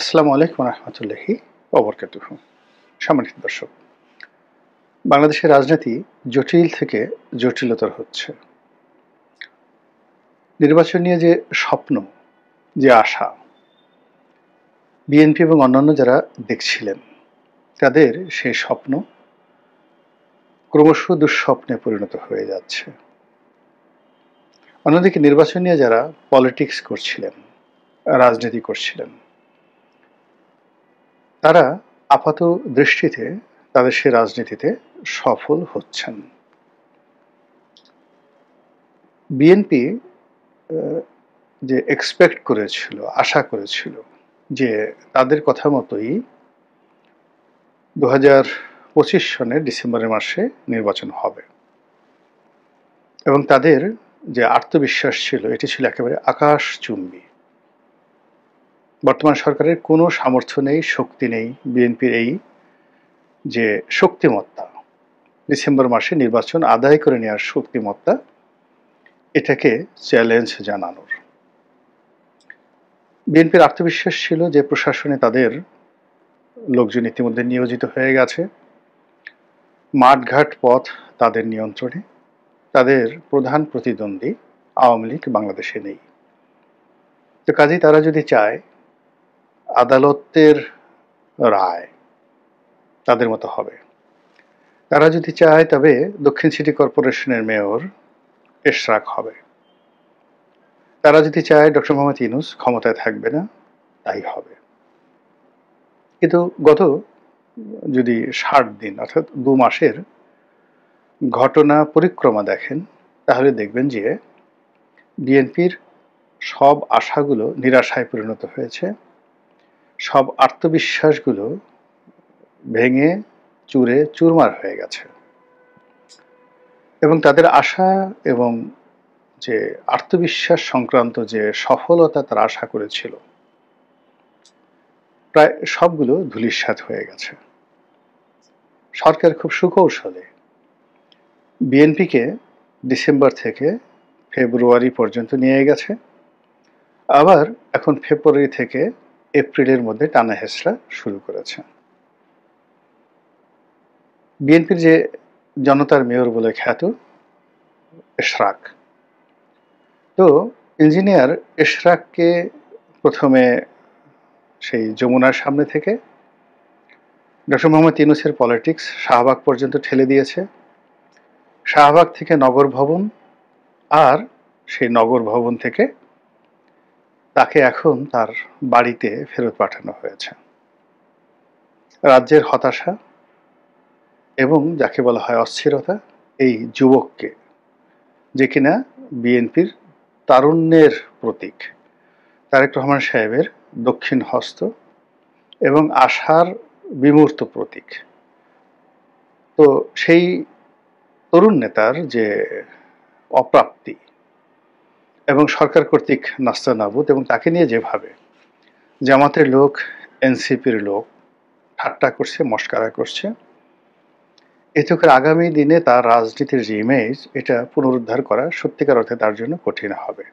আসসালামু আলাইকুম রহমতুল্লাহি ওবরকাতুহু। সম্মানিত দর্শক, বাংলাদেশের রাজনীতি জটিল থেকে জটিলতর হচ্ছে। নির্বাচন নিয়ে যে স্বপ্ন, যে আশা বিএনপি এবং অন্যান্য যারা দেখছিলেন, তাদের সেই স্বপ্ন ক্রমশ দুঃস্বপ্নে পরিণত হয়ে যাচ্ছে। অন্যদিকে নির্বাচন নিয়ে যারা পলিটিক্স করছিলেন, রাজনীতি করছিলেন, তারা আপাত দৃষ্টিতে তাদের সেই রাজনীতিতে সফল হচ্ছেন। বিএনপি যে এক্সপেক্ট করেছিল, আশা করেছিল যে তাদের কথা মতোই 2025 সনের ডিসেম্বরের মাসে নির্বাচন হবে, এবং তাদের যে আত্মবিশ্বাস ছিল এটি ছিল একেবারে আকাশচুম্বী। বর্তমান সরকারের কোনো সামর্থ্য নেই, শক্তি নেই বিএনপির এই যে শক্তিমত্তা, ডিসেম্বর মাসে নির্বাচন আদায় করে নেওয়ার শক্তিমত্তা, এটাকে চ্যালেঞ্জ জানানোর। বিএনপির আত্মবিশ্বাস ছিল যে প্রশাসনে তাদের লোকজন ইতিমধ্যে নিয়োজিত হয়ে গেছে, মাঠঘাট পথ তাদের নিয়ন্ত্রণে, তাদের প্রধান প্রতিদ্বন্দ্বী আওয়ামী লীগ বাংলাদেশে নেই। তো কাজেই তারা যদি চায় আদালতের রায় তাদের মতো হবে, তারা যদি চায় তবে দক্ষিণ সিটি কর্পোরেশনের মেয়র এশরাক হবে, তারা যদি চায় ডক্টর মোহাম্মদ ইউনূস ক্ষমতায় থাকবে না, তাই হবে। কিন্তু গত যদি 60 দিন অর্থাৎ 2 মাসের ঘটনা পরিক্রমা দেখেন, তাহলে দেখবেন যে বিএনপির সব আশাগুলো নিরাশায় পরিণত হয়েছে, সব আত্মবিশ্বাসগুলো ভেঙে চুরে চুরমার হয়ে গেছে, এবং তাদের আশা এবং যে আত্মবিশ্বাস সংক্রান্ত যে সফলতা তারা আশা করেছিল, প্রায় সবগুলো ধূলিসাৎ হয়ে গেছে। সরকার খুব সুকৌশলে বিএনপিকে ডিসেম্বর থেকে ফেব্রুয়ারি পর্যন্ত নিয়ে গেছে, আবার এখন ফেব্রুয়ারি থেকে এপ্রিলের মধ্যে টানা হেঁচড়া শুরু করেছে। বিএনপির যে জনতার মেয়র বলে খ্যাত এশরাক, তো ইঞ্জিনিয়ার এশরাককে প্রথমে সেই যমুনার সামনে থেকে ডক্টর মোহাম্মদ ইউনূসের পলিটিক্স শাহবাগ পর্যন্ত ঠেলে দিয়েছে, শাহবাগ থেকে নগর ভবন, আর সেই নগর ভবন থেকে তাকে এখন তার বাড়িতে ফেরত পাঠানো হয়েছে। রাজ্যের হতাশা এবং যাকে বলা হয় অস্থিরতা, এই যুবককে, যে কিনা বিএনপির তারুণ্যের প্রতীক, তারেক রহমান সাহেবের দক্ষিণ হস্ত এবং আশার বিমূর্ত প্রতীক, তো সেই তরুণ নেতার যে অপ্রাপ্তি এবং সরকার কর্তৃক নাস্তানাবুদ, এবং তাকে নিয়ে যেভাবে জামাতের লোক, এনসিপির লোক ঠাট্টা করছে, মস্কারা করছে, এতে করে আগামী দিনে তার রাজনীতির যে ইমেজ, এটা পুনরুদ্ধার করা সত্যিকার অর্থে তার জন্য কঠিন হবে।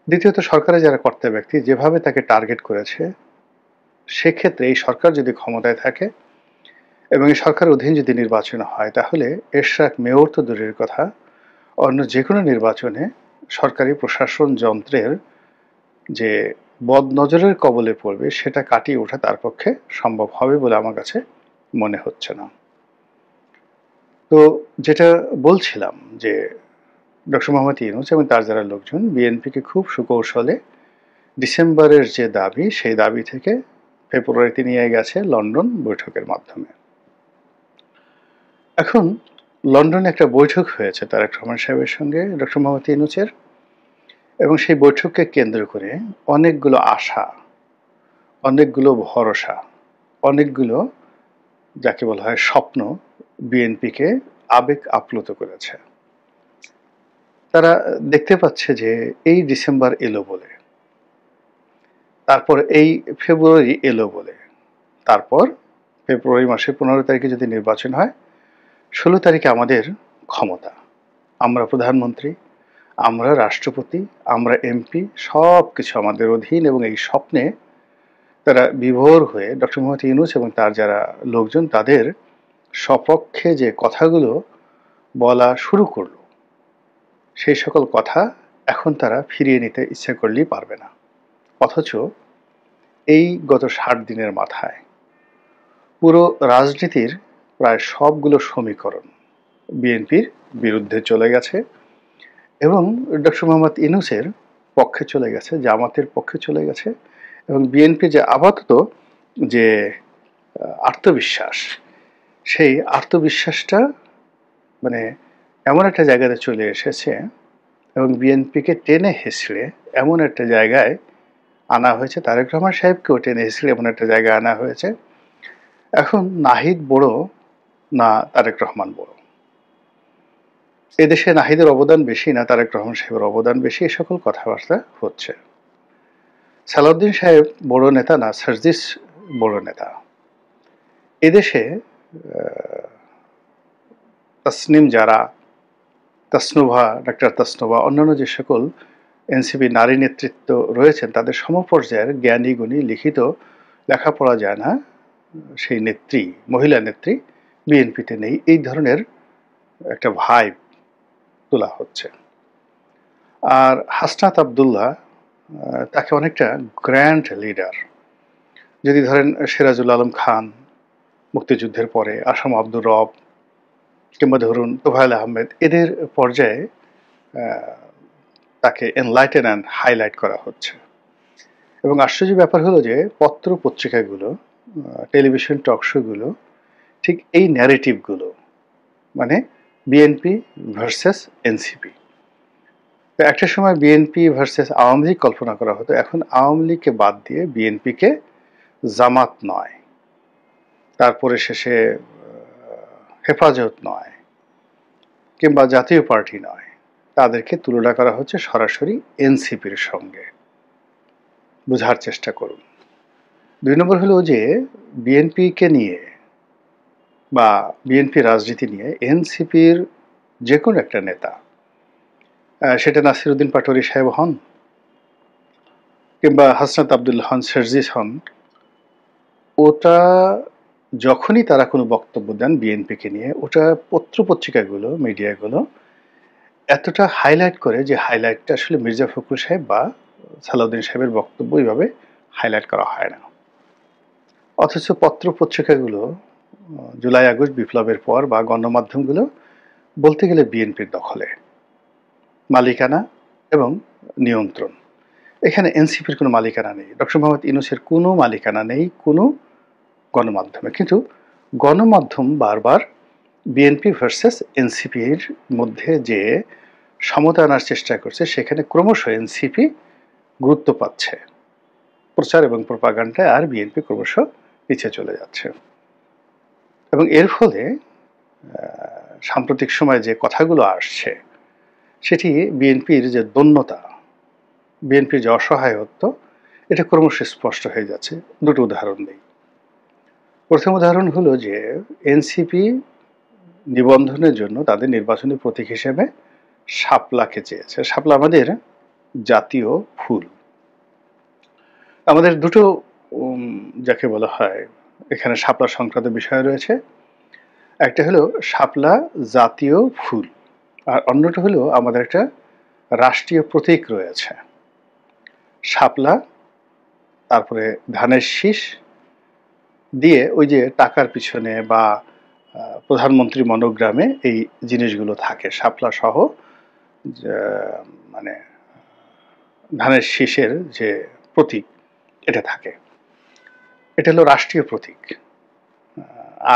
দ্বিতীয়ত, সরকারের যারা কর্তা ব্যক্তি যেভাবে তাকে টার্গেট করেছে, সেক্ষেত্রে এই সরকার যদি ক্ষমতায় থাকে এবং এই সরকারের অধীন যদি নির্বাচন হয়, তাহলে এশরাক মেয়র তো দূরের কথা, অন্য যে কোনো নির্বাচনে সরকারি প্রশাসন যন্ত্রের যে বদনজরের কবলে পড়বে, সেটা কাটিয়ে ওঠা তার পক্ষে সম্ভব হবে বলে আমার কাছে মনে হচ্ছে না। তো যেটা বলছিলাম যে ডক্টর মোহাম্মদ ইউনূস এবং তার যারা লোকজন বিএনপিকে খুব সুকৌশলে ডিসেম্বরের যে দাবি, সেই দাবি থেকে ফেব্রুয়ারিতে নিয়ে গেছে লন্ডন বৈঠকের মাধ্যমে। এখন লন্ডনে একটা বৈঠক হয়েছে তারেক রহমান সাহেবের সঙ্গে ডক্টর মোহাম্মদ ইউনূসের, এবং সেই বৈঠককে কেন্দ্র করে অনেকগুলো আশা, অনেকগুলো ভরসা, অনেকগুলো যাকে বলা হয় স্বপ্ন বিএনপিকে আবেগ আপ্লুত করেছে। তারা দেখতে পাচ্ছে যে এই ডিসেম্বর এলো বলে, তারপর এই ফেব্রুয়ারি এলো বলে, তারপর ফেব্রুয়ারি মাসের 15 তারিখে যদি নির্বাচন হয়, 16 তারিখে আমাদের ক্ষমতা, আমরা প্রধানমন্ত্রী, আমরা রাষ্ট্রপতি, আমরা এমপি, সব কিছু আমাদের অধীন, এবং এই স্বপ্নে তারা বিভোর হয়ে ডক্টর মোহাম্মদ ইউনূস এবং তার যারা লোকজন তাদের সপক্ষে যে কথাগুলো বলা শুরু করলো, সেই সকল কথা এখন তারা ফিরিয়ে নিতে ইচ্ছা করলেই পারবে না। অথচ এই গত 60 দিনের মাথায় পুরো রাজনীতির প্রায় সবগুলো সমীকরণ বিএনপির বিরুদ্ধে চলে গেছে এবং ডক্টর মোহাম্মদ ইউনূসের পক্ষে চলে গেছে, জামাতের পক্ষে চলে গেছে। এবং বিএনপি যে আপাতত যে আত্মবিশ্বাস, সেই আত্মবিশ্বাসটা মানে এমন একটা জায়গাতে চলে এসেছে এবং বিএনপিকে টেনে হেঁচড়ে এমন একটা জায়গায় আনা হয়েছে, তারেক রহমান সাহেবকেও টেনে হেঁচড়ে এমন একটা জায়গায় আনা হয়েছে। এখন নাহিদ বড় না তারেক রহমান বড়, এদেশে নাহিদের অবদান বেশি না তারেক রহমান সাহেবের অবদান বেশি, এ সকল কথাবার্তা হচ্ছে। সালাউদ্দিন সাহেব বড় নেতা না সার্জিস বড় নেতা, এদেশে তাসনিম যারা, তাসনুভা, ডাক্তার তাসনুভা, অন্যান্য যে সকল এনসিপি নারী নেতৃত্ব রয়েছেন তাদের সমপর্যায়ের জ্ঞানী গুণী লিখিত লেখাপড়া যায় না সেই নেত্রী, মহিলা নেত্রী বিএনপিতে নেই, এই ধরনের একটা ভাইব তোলা হচ্ছে। আর হাসনাত আবদুল্লাহ তাকে অনেকটা গ্র্যান্ড লিডার, যদি ধরেন সিরাজুল আলম খান মুক্তিযুদ্ধের পরে, আসাম আব্দুর রব কিংবা ধরুন তোফায়েল আহমেদ, এদের পর্যায়ে তাকে এনলাইটেন অ্যান্ড হাইলাইট করা হচ্ছে। এবং আশ্চর্য ব্যাপার হলো যে পত্র পত্রিকাগুলো, টেলিভিশন টকশোগুলো ঠিক এই ন্যারেটিভগুলো, মানে বিএনপি ভার্সেস এনসিপি। তো একটা সময় বিএনপি ভার্সেস আওয়ামী লীগ কল্পনা করা হতো, এখন আওয়ামী লীগকে বাদ দিয়ে বিএনপিকে জামাত নয়, তারপরে শেষে হেফাজত নয়, কিংবা জাতীয় পার্টি নয়, তাদেরকে তুলনা করা হচ্ছে সরাসরি এনসিপির সঙ্গে। বোঝার চেষ্টা করুন। 2 নম্বর হলো যে বিএনপিকে নিয়ে বা বিএনপি রাজনীতি নিয়ে এনসিপির যে কোনো একটা নেতা, সেটা নাসিরউদ্দিন পাটোয়ারী সাহেব হন কিংবা হাসনাত আবদুল্লাহ হন, সার্জিস হন, ওটা যখনই তারা কোনো বক্তব্য দেন বিএনপিকে নিয়ে, ওটা পত্রপত্রিকাগুলো, মিডিয়াগুলো এতটা হাইলাইট করে যে হাইলাইটটা আসলে মির্জা ফখরুল সাহেব বা সালাউদ্দিন সাহেবের বক্তব্য এইভাবে হাইলাইট করা হয় না। অথচ পত্রপত্রিকাগুলো জুলাই আগস্ট বিপ্লবের পর বা গণমাধ্যমগুলো বলতে গেলে বিএনপির দখলে, মালিকানা এবং নিয়ন্ত্রণ। এখানে এনসিপির কোনো মালিকানা নেই, ডক্টর মোহাম্মদ ইউনূসের কোনো মালিকানা নেই কোনো গণমাধ্যমে। কিন্তু গণমাধ্যম বারবার বিএনপি ভার্সেস এনসিপির মধ্যে যে সমতা আনার চেষ্টা করছে, সেখানে ক্রমশ এনসিপি গুরুত্ব পাচ্ছে প্রচার এবং প্রপাগান্ডায়, আর বিএনপি ক্রমশ পিছিয়ে চলে যাচ্ছে। এবং এর ফলে সাম্প্রতিক সময়ে যে কথাগুলো আসছে, সেটি বিএনপির যে দন্যতা, বিএনপির যে অসহায়ত্ব, এটা ক্রমশ স্পষ্ট হয়ে যাচ্ছে। দুটো উদাহরণ দিই। প্রথম উদাহরণ হলো যে এনসিপি নিবন্ধনের জন্য তাদের নির্বাচনী প্রতীক হিসেবে শাপলাকে চেয়েছে। শাপলা আমাদের জাতীয় ফুল। আমাদের দুটো যাকে বলা হয় এখানে শাপলা সংক্রান্ত বিষয় রয়েছে। একটা হলো শাপলা জাতীয় ফুল, আর অন্যটা হলো আমাদের একটা রাষ্ট্রীয় প্রতীক রয়েছে। শাপলা, তারপরে ধানের শীষ দিয়ে ওই যে টাকার পিছনে বা প্রধানমন্ত্রী মনোগ্রামে এই জিনিসগুলো থাকে, শাপলা সহ মানে ধানের শীষের যে প্রতীক এটা থাকে, এটা হলো রাষ্ট্রীয় প্রতীক।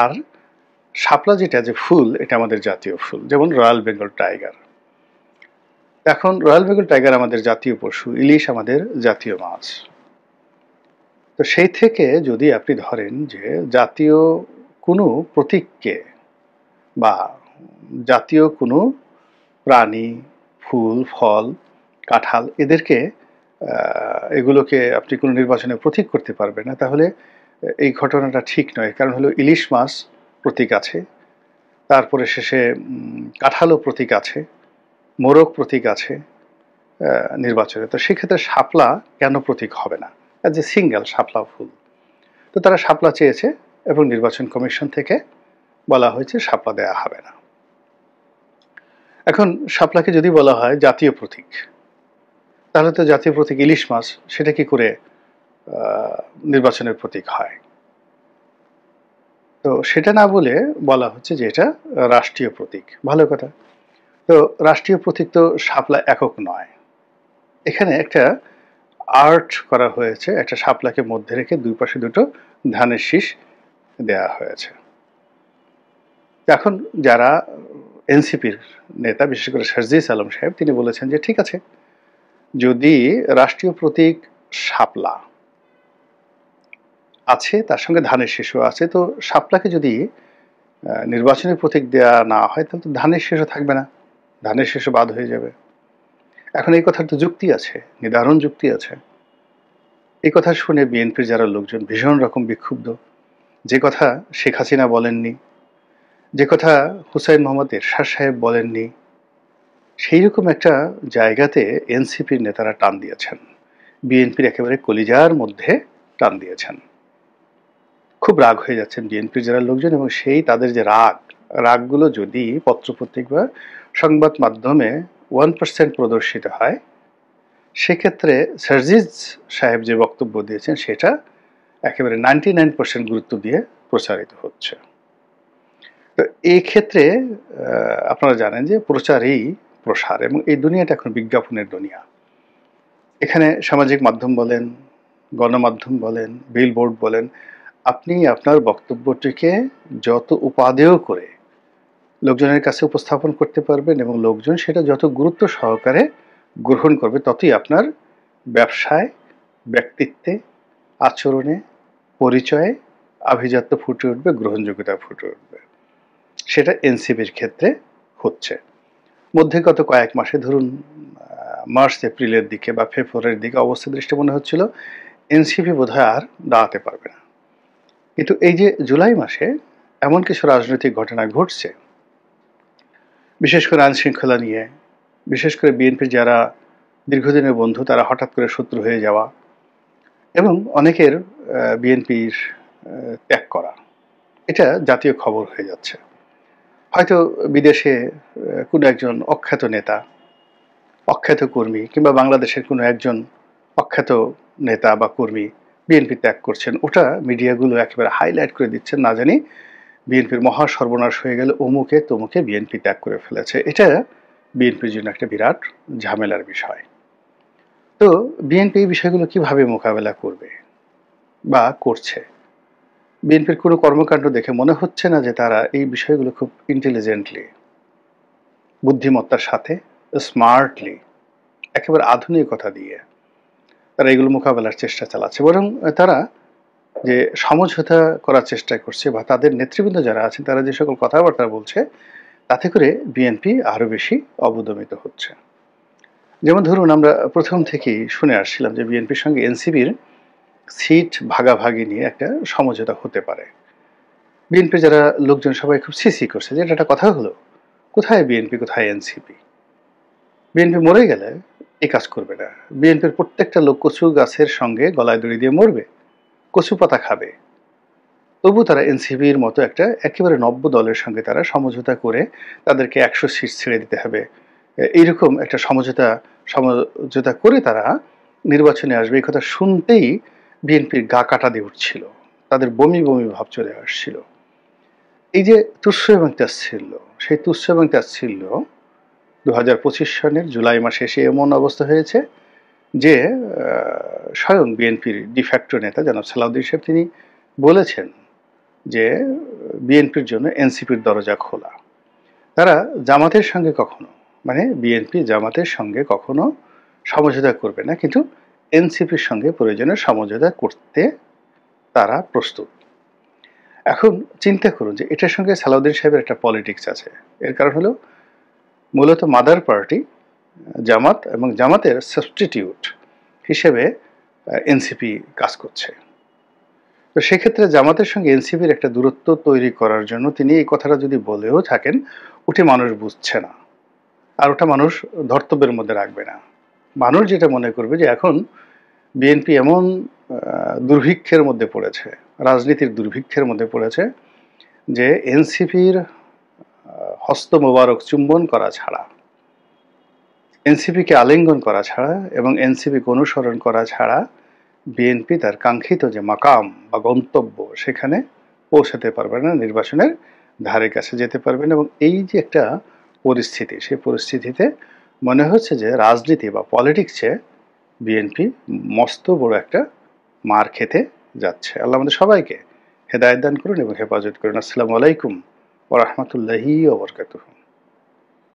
আর শাপলা যেটা যে ফুল, এটা আমাদের জাতীয় ফুল, যেমন রয়্যাল বেঙ্গল টাইগার। এখন রয়্যাল বেঙ্গল টাইগার আমাদের জাতীয় পশু, ইলিশ আমাদের জাতীয় মাছ। তো সেই থেকে যদি আপনি ধরেন যে জাতীয় কোনো প্রতীককে বা জাতীয় কোনো প্রাণী, ফুল, ফল, কাঁঠাল, এদেরকে এগুলোকে আপনি কোনো নির্বাচনে প্রতীক করতে পারবেন না, তাহলে এই ঘটনাটা ঠিক নয়। কারণ হলো ইলিশ মাছ প্রতীক আছে, তারপরে শেষে কাঁঠালও প্রতীক আছে, মোরগ প্রতীক আছে নির্বাচনে। তো সেক্ষেত্রে শাপলা কেন প্রতীক হবে না? অ্যাজ এ সিঙ্গেল শাপলা ফুল। তো তারা শাপলা চেয়েছে এবং নির্বাচন কমিশন থেকে বলা হয়েছে শাপলা দেয়া হবে না। এখন শাপলাকে যদি বলা হয় জাতীয় প্রতীক, তাহলে তো জাতীয় প্রতীক ইলিশ মাছ, সেটা কি করে নির্বাচনের প্রতীক হয়? তো সেটা না বলে বলা হচ্ছে যে এটা রাষ্ট্রীয় প্রতীক। ভালো কথা। তো রাষ্ট্রীয় প্রতীক তো শাপলা একক নয়। এখানে একটা আর্ট করা হয়েছে, একটা শাপলাকে মধ্যে রেখে দুই পাশে দুটো ধানের শীষ দেয়া হয়েছে। এখন যারা এনসিপির নেতা, বিশেষ করে শারজিস আলম সাহেব, তিনি বলেছেন যে ঠিক আছে, যদি রাষ্ট্রীয় প্রতীক শাপলা আছে, তার সঙ্গে ধানের শীষও আছে, তো শাপলাকে যদি নির্বাচনের প্রতীক দেয়া না হয়, তাহলে তো ধানের শীষও থাকবে না, ধানের শীষও বাদ হয়ে যাবে। এখন এই কথার তো যুক্তি আছে, নিদারুণ যুক্তি আছে। এই কথা শুনে বিএনপির যারা লোকজন ভীষণ রকম বিক্ষুব্ধ। যে কথা শেখ হাসিনা বলেননি, যে কথা হুসাইন মোহাম্মদ এরশাদ সাহেব বলেননি, সেই রকম একটা জায়গাতে এনসিপির নেতারা টান দিয়েছেন, বিএনপির একেবারে কলিজার মধ্যে টান দিয়েছেন। খুব রাগ হয়ে যাচ্ছেন বিএনপির যারা লোকজন, এবং সেই তাদের যে রাগগুলো যদি পত্রপত্রিকা বা সংবাদ মাধ্যমে 1% প্রদর্শিত হয়, সেক্ষেত্রে শারজিস সাহেব যে বক্তব্য দিয়েছেন সেটা একেবারে 99% গুরুত্ব দিয়ে প্রচারিত হচ্ছে। তো এই ক্ষেত্রে আপনারা জানেন যে প্রচারই প্রসার, এবং এই দুনিয়াটা এখন বিজ্ঞাপনের দুনিয়া। এখানে সামাজিক মাধ্যম বলেন, গণমাধ্যম বলেন, বিলবোর্ড বলেন, আপনি আপনার বক্তব্যটিকে যত উপাদেয় করে লোকজনের কাছে উপস্থাপন করতে পারবেন এবং লোকজন সেটা যত গুরুত্ব সহকারে গ্রহণ করবে, ততই আপনার ব্যবসায়, ব্যক্তিত্বে, আচরণে, পরিচয়ে আভিজাত্য ফুটে উঠবে, গ্রহণযোগ্যতা ফুটে উঠবে। সেটা এনসিপির ক্ষেত্রে হচ্ছে। মধ্যে গত কয়েক মাসে, ধরুন মার্চ এপ্রিলের দিকে বা ফেব্রুয়ারির দিকে অবস্থা দৃষ্টি মনে হচ্ছিল এনসিপি বোধহয় আর দাঁড়াতে পারবে না। কিন্তু এই যে জুলাই মাসে এমন কিছু রাজনৈতিক ঘটনা ঘটছে, বিশেষ করে আইন শৃঙ্খলা নিয়ে, বিশেষ করে বিএনপির যারা দীর্ঘদিনের বন্ধু তারা হঠাৎ করে শত্রু হয়ে যাওয়া, এবং অনেকের বিএনপির ত্যাগ করা, এটা জাতীয় খবর হয়ে যাচ্ছে। হয়তো বিদেশে কোনো একজন অখ্যাত নেতা, অখ্যাত কর্মী, কিংবা বাংলাদেশের কোনো একজন অখ্যাত নেতা বা কর্মী বিএনপি ত্যাগ করছেন, ওটা মিডিয়াগুলো একেবারে হাইলাইট করে দিচ্ছেন, না জানি বিএনপির মহা সর্বনাশ হয়ে গেল, অমুকে তমুকে বিএনপি ত্যাগ করে ফেলেছে। এটা বিএনপির জন্য একটা বিরাট ঝামেলার বিষয়। তো বিএনপি এই বিষয়গুলো কিভাবে মোকাবেলা করবে বা করছে? বিএনপির কোনো কর্মকাণ্ড দেখে মনে হচ্ছে না যে তারা এই বিষয়গুলো খুব ইন্টেলিজেন্টলি, বুদ্ধিমত্তার সাথে, স্মার্টলি, একেবারে আধুনিকতা দিয়ে তারা এগুলো মোকাবেলার চেষ্টা চালাচ্ছে, বরং তারা যে সমঝোতা করার চেষ্টা করছে বা তাদের নেতৃবৃন্দ যারা আছেন তারা যে সকল কথাবার্তা বলছে, তাতে করে বিএনপি আরো বেশি অবদমিত হচ্ছে। যেমন ধরুন, আমরা প্রথম থেকেই শুনে আসছিলাম যে বিএনপির সঙ্গে এনসিপির সিট ভাগাভাগি নিয়ে একটা সমঝোতা হতে পারে। বিএনপির যারা লোকজন সবাই খুব সিসি করছে যে এটা একটা কথা হলো, কোথায় বিএনপি, কোথায় এনসিপি? বিএনপি মরে গেলে এই কাজ করবে না। বিএনপির প্রত্যেকটা লোক কচু গাছের সঙ্গে গলায় দড়ি দিয়ে মরবে, কচু পাতা খাবে, তবু তারা এনসিপির মতো একটা একেবারে নব্য দলের সঙ্গে তারা সমঝোতা করে তাদেরকে 100 সিট ছেড়ে দিতে হবে, এইরকম একটা সমঝোতা করে তারা নির্বাচনে আসবে, এই কথা শুনতেই বিএনপির গা কাটা দিয়ে উঠছিল, তাদের বমি বমি ভাব চলে আসছিল। এই যে তুচ্ছ এবং তাচ্ছিল্য, সেই তুচ্ছ এবং তাচ্ছিল্য 2025 সনের জুলাই মাসে এসে এমন অবস্থা হয়েছে যে স্বয়ং বিএনপির ডিফ্যাক্টো নেতা জনাব সালাউদ্দিন সাহেব তিনি বলেছেন যে বিএনপির জন্য এনসিপির দরজা খোলা। তারা জামাতের সঙ্গে কখনো, মানে বিএনপি জামাতের সঙ্গে কখনো সমঝোতা করবে না, কিন্তু এনসিপির সঙ্গে প্রয়োজনে সমঝোতা করতে তারা প্রস্তুত। এখন চিন্তা করুন যে এটার সঙ্গে সালাউদ্দিন সাহেবের একটা পলিটিক্স আছে। এর কারণ হলো মূলত মাদার পার্টি জামাত, এবং জামাতের সাবস্টিটিউট হিসেবে এনসিপি কাজ করছে। তো সেক্ষেত্রে জামাতের সঙ্গে এনসিপির একটা দূরত্ব তৈরি করার জন্য তিনি এই কথাটা যদি বলেও থাকেন, ওটি মানুষ বুঝছে না, আর ওটা মানুষ ধর্তব্যের মধ্যে রাখবে না। মানুষ যেটা মনে করবে যে এখন বিএনপি এমন দুর্ভিক্ষের মধ্যে পড়েছে, রাজনীতির দুর্ভিক্ষের মধ্যে পড়েছে যে এনসিপির হস্ত মোবারক চুম্বন করা ছাড়া, এনসিপিকে আলিঙ্গন করা ছাড়া এবং এনসিপিকে অনুসরণ করা ছাড়া বিএনপি তার কাঙ্ক্ষিত যে মাকাম বা গন্তব্য সেখানে পৌঁছাতে পারবে না, নির্বাচনের ধারে কাছে যেতে পারবে না। এবং এই যে একটা পরিস্থিতি, সেই পরিস্থিতিতে মনে হচ্ছে যে রাজনীতি বা পলিটিক্সে বিএনপি মস্ত বড় একটা মার খেতে যাচ্ছে। আল্লাহ আমাদের সবাইকে হেদায়েত দান করুন এবং হেফাজত করুন। আসসালামু আলাইকুম ওয়া রাহমাতুল্লাহি ওয়া বারাকাতুহু।